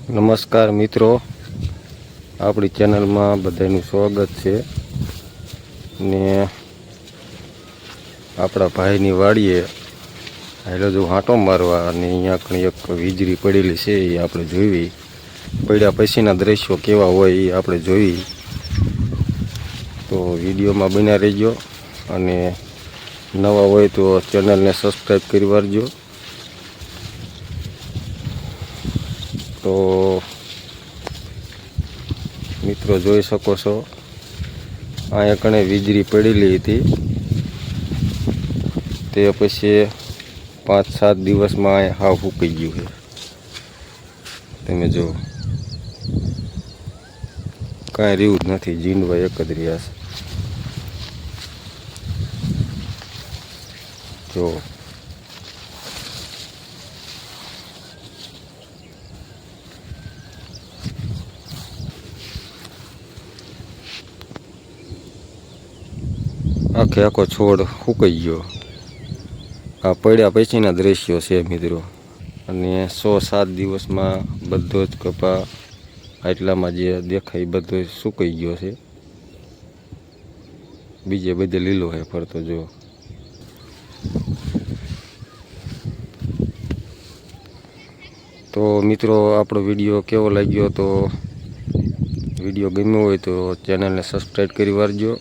નમસ્કાર મિત્રો, આપણી ચેનલમાં બધાનું સ્વાગત છે ને આપણા ભાઈની વાડીએ હાલો જો હાંટો મારવા અને અહીંયા ઘણી એક વીજળી પડેલી છે એ આપણે જોઈ. પડ્યા પછીના દ્રશ્યો કેવા હોય એ આપણે જોઈ. તો વિડીયોમાં બન્યા રહેજો અને નવા હોય તો ચેનલને સબસ્ક્રાઈબ કરી વાળજો. તો મિત્રો જોઈ શકો છો, અહીંયા કણે વીજળી પડેલી હતી, તે પછી 5-7 દિવસમાં અહીંયા હાવ ફૂંકાઈ ગયું છે. તમે જો કાંઈ રહ્યું જ નથી, જીંડવા એક જ રહ્યા છે. જો આખે આખો છોડ ફૂંકાઈ ગયો. આ પડ્યા પછીના દ્રશ્યો છે મિત્રો. અને 6-7 દિવસમાં બધો જ કપા આટલામાં જે દેખાય બધો સુકાઈ ગયો છે. બીજે બધે લીલો છે ફરતો. જો તો મિત્રો આપણો વિડીયો કેવો લાગ્યો, તો વિડીયો ગમ્યો હોય તો ચેનલને સબસ્ક્રાઈબ કરી વાળજો.